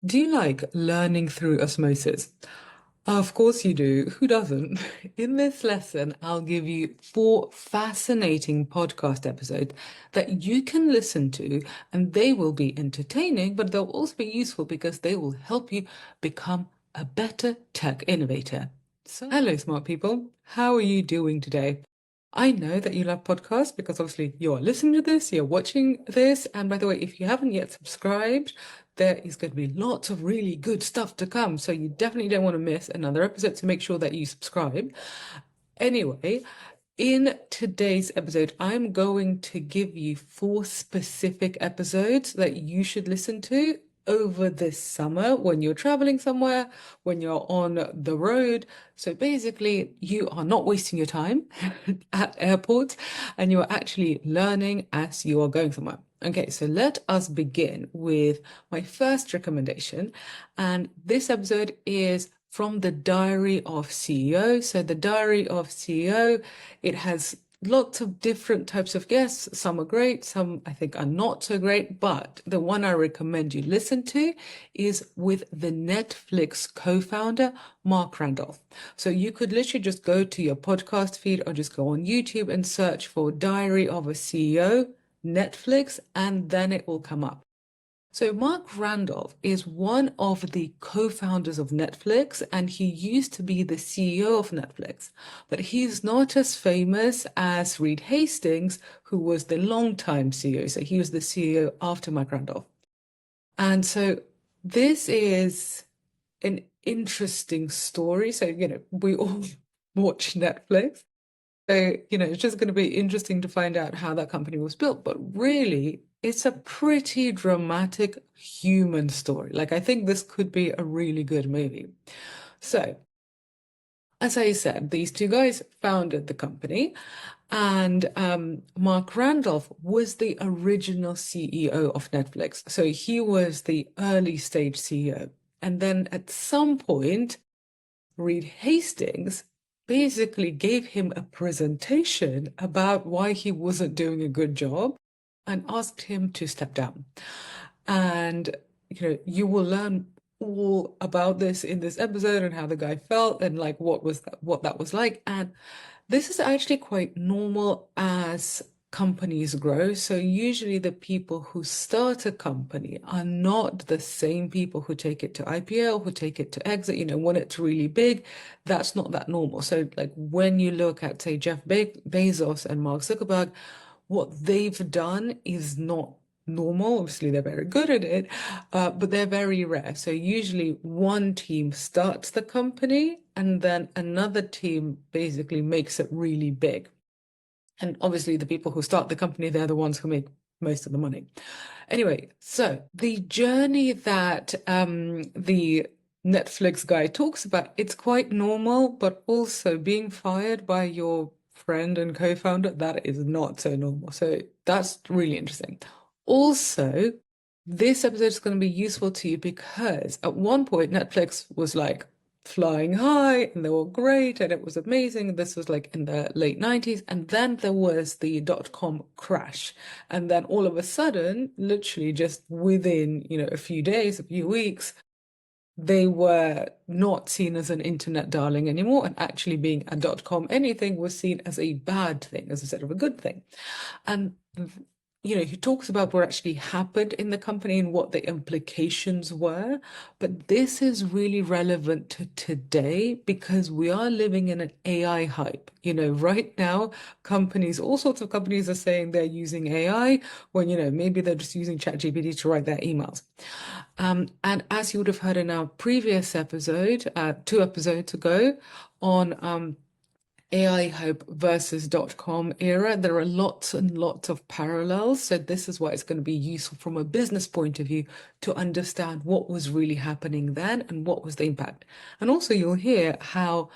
Do you like learning through osmosis? Of course you do. Who doesn't? In this lesson, I'll give you four fascinating podcast episodes that you can listen to, and they will be entertaining, but they'll also be useful because they will help you become a better tech innovator. So, hello, smart people. How are you doing today? I know that you love podcasts because obviously you are listening to this, you're watching this. And by the way, if you haven't yet subscribed, there is going to be lots of really good stuff to come. So you definitely don't want to miss another episode. So make sure that you subscribe. Anyway, in today's episode, I'm going to give you four specific episodes that you should listen to over this summer when you're traveling somewhere, when you're on the road. So basically, you are not wasting your time at airports and you are actually learning as you are going somewhere. Okay, so let us begin with my first recommendation. And this episode is from the Diary of CEO. So the Diary of CEO, it has lots of different types of guests. Some are great, some I think are not so great, but the one I recommend you listen to is with the Netflix co-founder, Mark Randolph. So you could literally just go to your podcast feed or just go on YouTube and search for Diary of a CEO, Netflix, and then it will come up. So Mark Randolph is one of the co-founders of Netflix, and he used to be the CEO of Netflix. But he's not as famous as Reed Hastings, who was the longtime CEO. So he was the CEO after Mark Randolph. And so this is an interesting story. So, we all watch Netflix. So, it's just going to be interesting to find out how that company was built. But really, it's a pretty dramatic human story. Like, I think this could be a really good movie. So, as I said, these two guys founded the company, and Mark Randolph was the original CEO of Netflix. So he was the early stage CEO. And then at some point, Reed Hastings basically gave him a presentation about why he wasn't doing a good job and asked him to step down. And you will learn all about this in this episode and how the guy felt and like what that was like. And this is actually quite normal as companies grow. So usually the people who start a company are not the same people who take it to IPO, who take it to exit, when it's really big. That's not that normal. So like when you look at, say, Jeff Bezos and Mark Zuckerberg, what they've done is not normal. Obviously, they're very good at it, but they're very rare. So usually one team starts the company and then another team basically makes it really big. And obviously the people who start the company, they're the ones who make most of the money. Anyway, so the journey that the Netflix guy talks about, it's quite normal, but also being fired by your friend and co-founder, that is not so normal. So that's really interesting. Also, this episode is going to be useful to you because at one point Netflix was like flying high and they were great and it was amazing. This was like in the late 90s. And then there was the dot-com crash. And then all of a sudden, literally just within, a few days, a few weeks, they were not seen as an internet darling anymore, and actually being a dot-com anything was seen as a bad thing, as instead of a good thing. And he talks about what actually happened in the company and what the implications were. But this is really relevant to today because we are living in an AI hype. Right now, all sorts of companies are saying they're using AI when, maybe they're just using ChatGPT to write their emails. And as you would have heard in our previous episode, 2 episodes ago, on AI hype versus dot-com era, there are lots and lots of parallels. So this is why it's going to be useful from a business point of view to understand what was really happening then and what was the impact. And also you'll hear how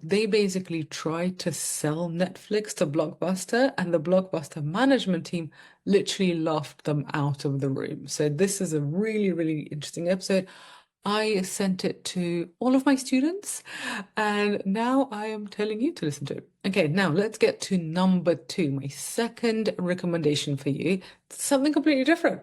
they basically tried to sell Netflix to Blockbuster, and the Blockbuster management team literally laughed them out of the room. So this is a really, really interesting episode. I sent it to all of my students, and now I am telling you to listen to it. Okay, now let's get to number 2, my second recommendation for you. Something completely different.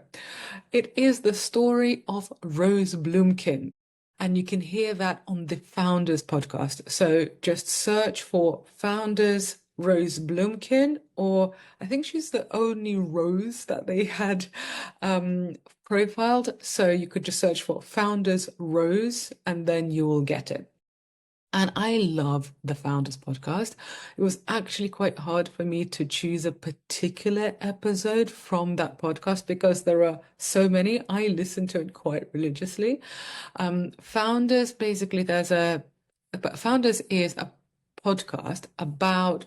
It is the story of Rose Blumkin, and you can hear that on the Founders podcast. So just search for Founders Rose Blumkin, or I think she's the only Rose that they had profiled. So you could just search for Founders Rose and then you will get it. And I love the Founders podcast. It was actually quite hard for me to choose a particular episode from that podcast because there are so many. I listen to it quite religiously. Founders, basically, Founders is a podcast about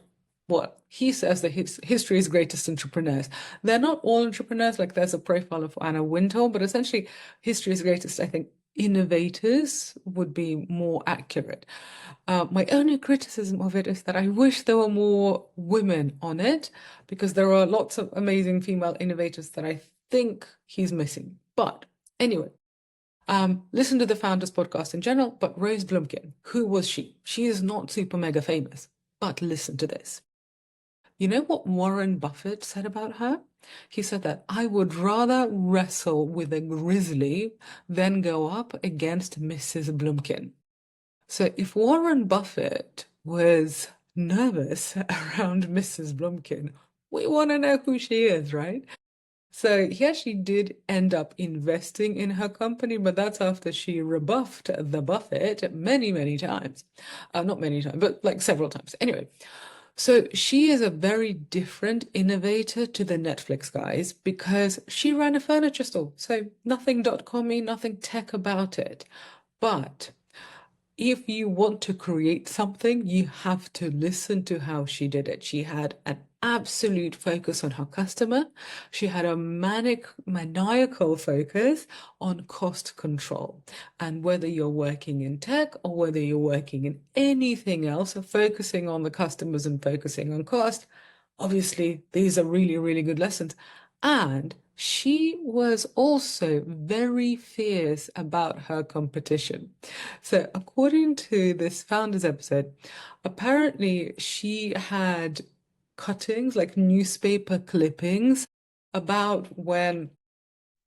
what he says that history's greatest entrepreneurs. They're not all entrepreneurs, like there's a profile of Anna Wintour, but essentially history's greatest, I think, innovators would be more accurate. My only criticism of it is that I wish there were more women on it because there are lots of amazing female innovators that I think he's missing. But anyway, listen to the Founders podcast in general, but Rose Blumkin, who was she? She is not super mega famous, but listen to this. You know what Warren Buffett said about her? He said that I would rather wrestle with a grizzly than go up against Mrs. Blumkin. So if Warren Buffett was nervous around Mrs. Blumkin, we want to know who she is, right? So he actually did end up investing in her company, but that's after she rebuffed the Buffett many, many times. Not many times, but like several times. Anyway, so she is a very different innovator to the Netflix guys because she ran a furniture store. So nothing dotcom-y, nothing tech about it. But if you want to create something, you have to listen to how she did it. She had an absolute focus on her customer. She had a maniacal focus on cost control. And whether you're working in tech or whether you're working in anything else, focusing on the customers and focusing on cost, obviously, these are really, really good lessons. And she was also very fierce about her competition. So, according to this Founders episode, apparently she had cuttings, like newspaper clippings, about when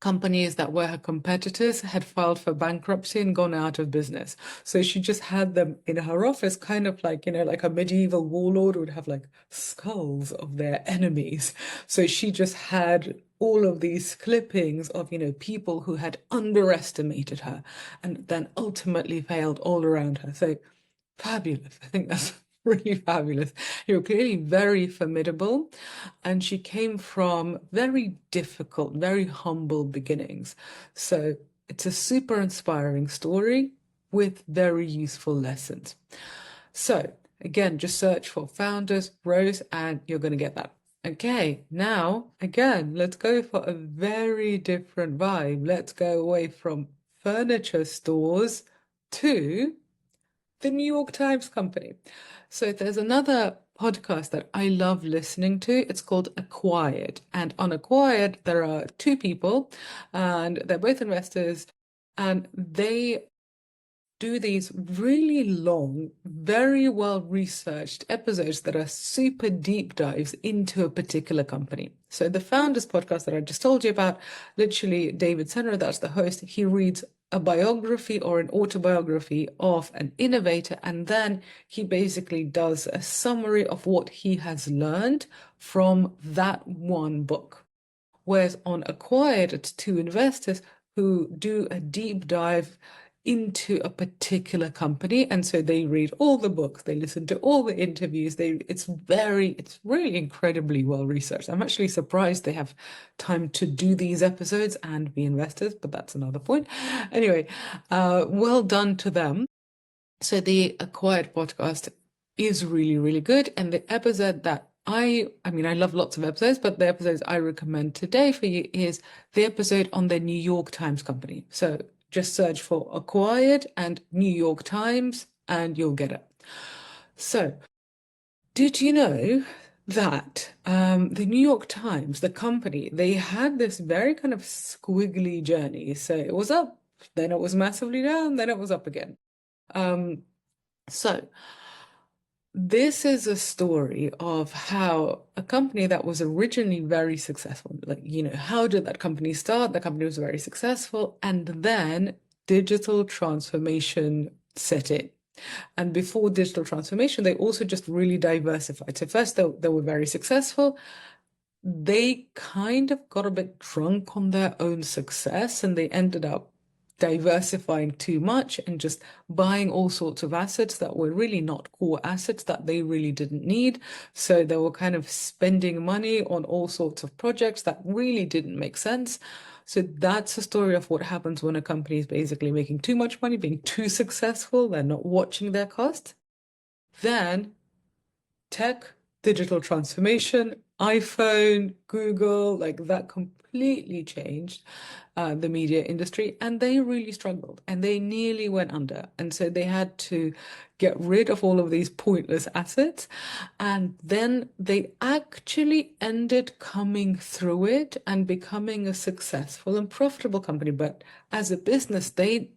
companies that were her competitors had filed for bankruptcy and gone out of business. So she just had them in her office, kind of like, like a medieval warlord would have like skulls of their enemies. So she just had all of these clippings of, people who had underestimated her and then ultimately failed all around her. So fabulous. I think that's really fabulous. You're clearly very formidable, and she came from very difficult, very humble beginnings. So it's a super inspiring story with very useful lessons. So again, just search for Founders Rose and you're going to get that. Okay, now again, let's go for a very different vibe. Let's go away from furniture stores to the New York Times Company. So there's another podcast that I love listening to. It's called Acquired. And on Acquired, there are two people, and they're both investors, and they do these really long, very well researched episodes that are super deep dives into a particular company. So the Founders podcast that I just told you about, literally David Senra, that's the host, he reads a biography or an autobiography of an innovator, and then he basically does a summary of what he has learned from that one book. Whereas on Acquired, it's two investors who do a deep dive into a particular company, and so they read all the books, they listen to all the interviews. It's really incredibly well researched. I'm actually surprised they have time to do these episodes and be investors, but that's another point. Anyway, well done to them. So the Acquired podcast is really, really good, and the episode that I love lots of episodes, but the episodes I recommend today for you is the episode on the New York Times Company. So just search for Acquired and New York Times and you'll get it. So, did you know that the New York Times, the company, they had this very kind of squiggly journey. So it was up Then it was massively down, then it was up again. So this is a story of how a company that was originally very successful, like, how did that company start? The company was very successful, and then digital transformation set in. And before digital transformation, they also just really diversified. So first, they were very successful. They kind of got a bit drunk on their own success, and they ended up diversifying too much and just buying all sorts of assets that were really not core assets that they really didn't need. So they were kind of spending money on all sorts of projects that really didn't make sense. So that's a story of what happens when a company is basically making too much money, being too successful, they're not watching their costs. Then tech, digital transformation, iPhone, Google, like that completely changed the media industry, and they really struggled and they nearly went under. And so they had to get rid of all of these pointless assets. And then they actually ended coming through it and becoming a successful and profitable company. But as a business, they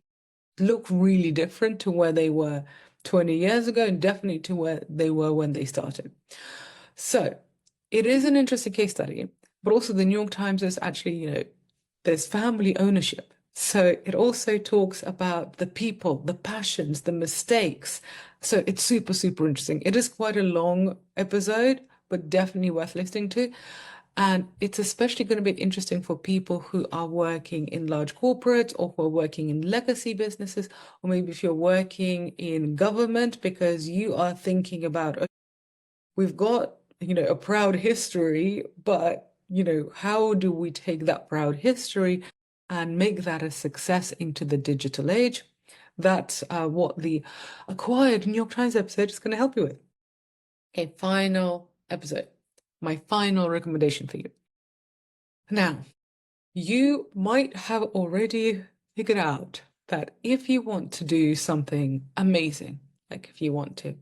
look really different to where they were 20 years ago and definitely to where they were when they started. So it is an interesting case study, but also the New York Times is actually, there's family ownership. So it also talks about the people, the passions, the mistakes. So it's super, super interesting. It is quite a long episode, but definitely worth listening to. And it's especially going to be interesting for people who are working in large corporates or who are working in legacy businesses, or maybe if you're working in government because you are thinking about, okay, we've got, a proud history, but, how do we take that proud history and make that a success into the digital age? That's what the acquired New York Times episode is going to help you with. Okay, final episode. My final recommendation for you. Now, you might have already figured out that if you want to do something amazing, like if you want to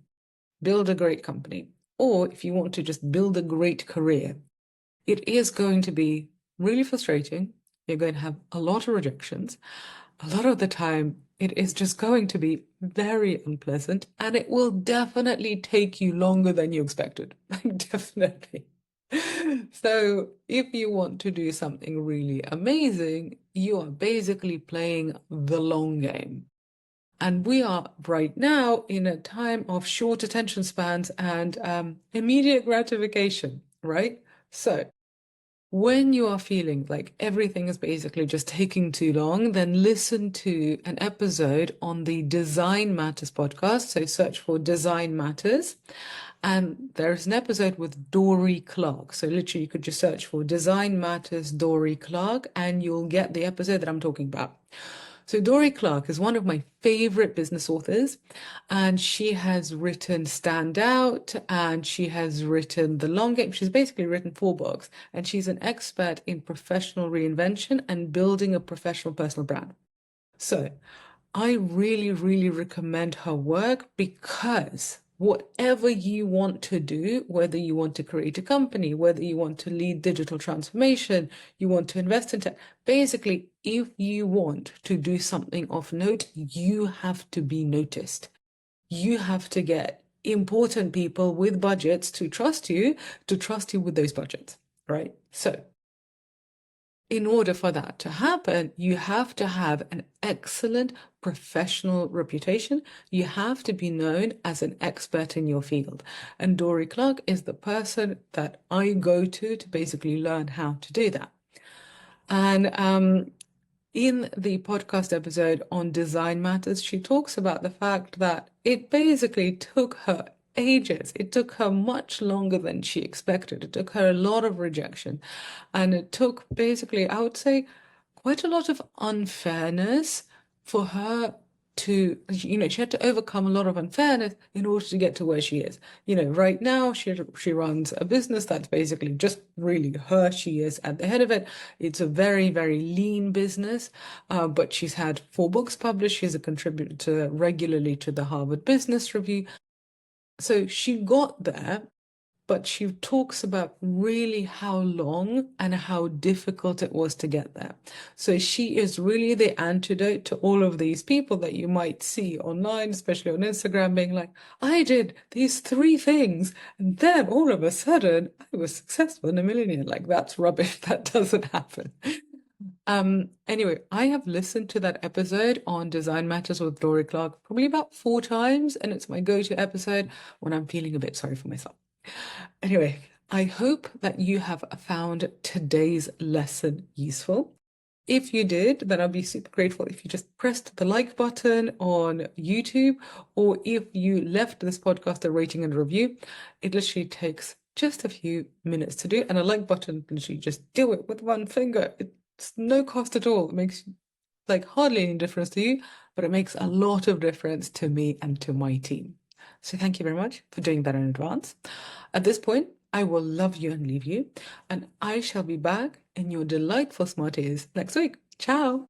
build a great company, or if you want to just build a great career, it is going to be really frustrating. You're going to have a lot of rejections. A lot of the time, it is just going to be very unpleasant, and it will definitely take you longer than you expected. Definitely. So if you want to do something really amazing, you are basically playing the long game. And we are right now in a time of short attention spans and immediate gratification, right? So when you are feeling like everything is basically just taking too long, then listen to an episode on the Design Matters podcast. So search for Design Matters. And there's an episode with Dorie Clark. So literally, you could just search for Design Matters Dorie Clark and you'll get the episode that I'm talking about. So Dorie Clark is one of my favorite business authors, and she has written Stand Out and she has written The Long Game. She's basically written 4 books, and she's an expert in professional reinvention and building a professional personal brand. So I really, really recommend her work because whatever you want to do, whether you want to create a company, whether you want to lead digital transformation, you want to invest in tech, basically, if you want to do something of note, you have to be noticed. You have to get important people with budgets to trust you with those budgets, right? So in order for that to happen, you have to have an excellent professional reputation. You have to be known as an expert in your field. And Dorie Clark is the person that I go to basically learn how to do that. And in the podcast episode on Design Matters, she talks about the fact that it basically took her ages. It took her much longer than she expected. It took her a lot of rejection. And it took basically, I would say, quite a lot of unfairness for her to, she had to overcome a lot of unfairness in order to get to where she is. Right now she runs a business that's basically just really her. She is at the head of it. It's a very, very lean business, but she's had 4 books published. She's a contributor regularly to the Harvard Business Review. So she got there but she talks about really how long and how difficult it was to get there. So she is really the antidote to all of these people that you might see online, especially on Instagram, being like, I did these 3 things, and then all of a sudden I was successful and a millionaire. Like, that's rubbish. That doesn't happen. Anyway, I have listened to that episode on Design Matters with Dorie Clark probably about 4 times, and it's my go-to episode when I'm feeling a bit sorry for myself. Anyway, I hope that you have found today's lesson useful. If you did, then I'd be super grateful if you just pressed the like button on YouTube, or if you left this podcast a rating and review. It literally takes just a few minutes to do, and a like button, literally just do it with one finger. It's no cost at all. It makes like hardly any difference to you, but it makes a lot of difference to me and to my team. So thank you very much for doing that in advance. At this point, I will love you and leave you, and I shall be back in your delightful smart ears next week. Ciao!